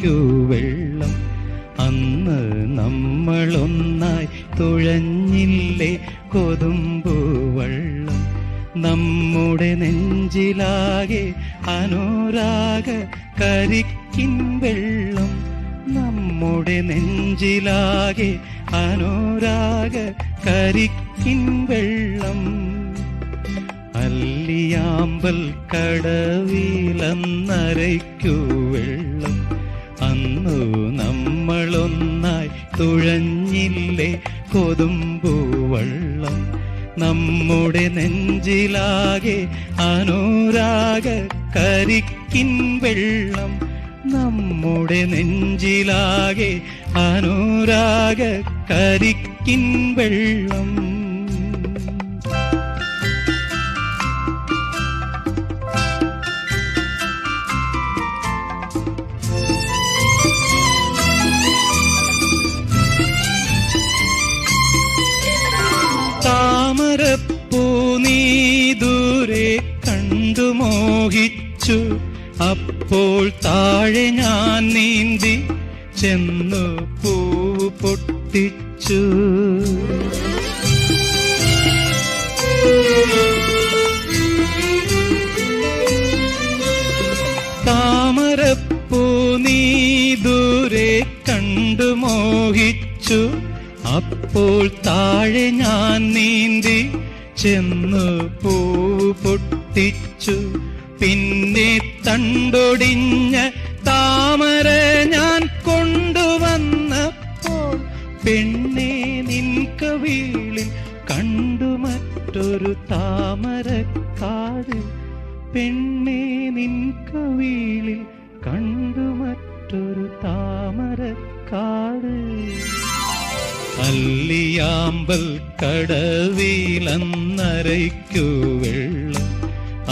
നരയ്ക്കൂ വെള്ളം. അന്ന് നമ്മളൊന്നായി തുഴഞ്ഞില്ലേ കൊതുമ്പുവള്ളം. നമ്മുടെ നെഞ്ചിലാകെ അനുരാഗ കരിക്കിൻ വെള്ളം. നമ്മുടെ നെഞ്ചിലാകെ അനുരാഗ കരിക്കിൻ വെള്ളം. അല്ലിയാമ്പൽ കടവിലന്നരയ്ക്കൂ വെള്ളം. അന്നു നമ്മളൊന്നായി തുഴഞ്ഞില്ലേ കൊതുമ്പുവള്ളം. നമ്മുടെ നെഞ്ചിലാകെ അനുരാഗ കരിക്കിൻ വെള്ളം. നമ്മുടെ നെഞ്ചിലാകെ അനുരാഗ കരിക്കിൻ വെള്ളം. താമരപ്പൂ നീ ദൂരെ കണ്ടു മോഹിച്ചു. അപ്പോൾ താഴെ ഞാൻ നീന്തി ചെന്നു പൂവ് പൊട്ടിച്ചു. താമരപ്പൂ നീ ദൂരെ കണ്ടു മോഹിച്ചു. അപ്പോൾ താഴെ ഞാൻ നീന്തി ചെന്നു പൂവ് പൊട്ടിച്ചു. പിന്നെ തണ്ടൊടിഞ്ഞ താമര ഞാൻ കൊണ്ടുവന്നപ്പോൾ പെണ്ണേ നിൻ കവിളിൽ കണ്ടു മറ്റൊരു താമരക്കാട്. പെണ്ണേ നിൻ കവിളിൽ കണ്ടു മറ്റൊരു താമരക്കാട്. അല്ലിയാമ്പൽ കടവിലന്നരയ്ക്കൂ വെള്ളം.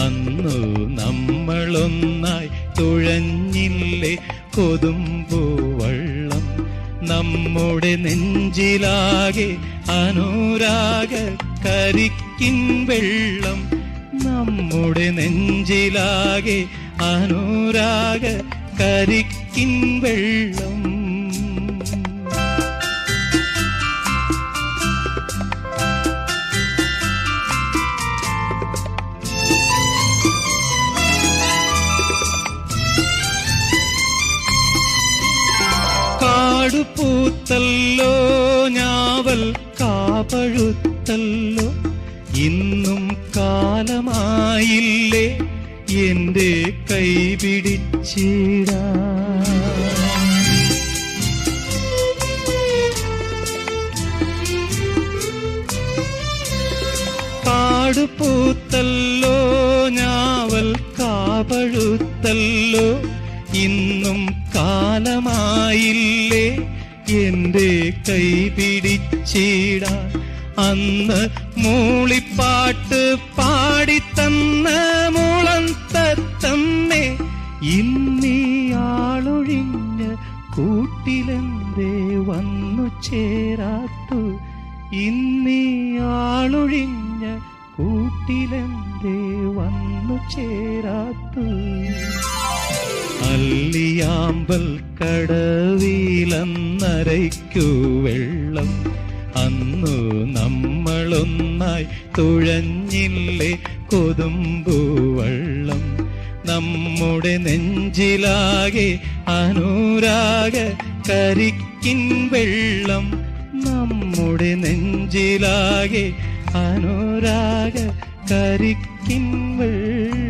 അന്നു നമ്മളൊന്നായി തുഴഞ്ഞില്ലേ കൊതുമ്പുവള്ളം. നമ്മുടെ നെഞ്ചിലാകെ അനുരാഗ കരിക്കിൻ വെള്ളം. നമ്മുടെ നെഞ്ചിലാകെ അനുരാഗ കരിക്കിൻ വെള്ളം. കാടുപൂത്തല്ലോ ഞാവൽ കാപഴുത്തല്ലോ. ഇന്നും കാലമായില്ലേ എന്റെ കൈ പിടിച്ചിടാ. കാടുപൂത്തല്ലോ ഞാവൽ കാപഴുത്തല്ലോ. ഇന്നും കാലമായില്ലേ എന്റെ കൈ പിടിച്ചിടാൻ. അന്ന് മൂളിപ്പാട്ട് പാടിത്തന്ന മുളം തത്തമ്മേ ഇന്നീയാളൊഴിഞ്ഞ കൂട്ടിലെന്തേ വന്നു ചേരാത്തു. ഇന്നീയാളൊഴിഞ്ഞ കൂട്ടിലെന്തേ വന്നു ചേരാത്തു. അല്ലിയാമ്പൽ കടവിലന്നരയ്ക്കൂ വെള്ളം. അന്നു നമ്മളൊന്നായി തുഴഞ്ഞില്ലേ കൊതുമ്പുവള്ളം. നമ്മുടെ നെഞ്ചിലാകെ അനുരാഗ കരിക്കിൻ വെള്ളം. നമ്മുടെ നെഞ്ചിലാകെ അനുരാഗ കരിക്കിൻ വെള്ളം.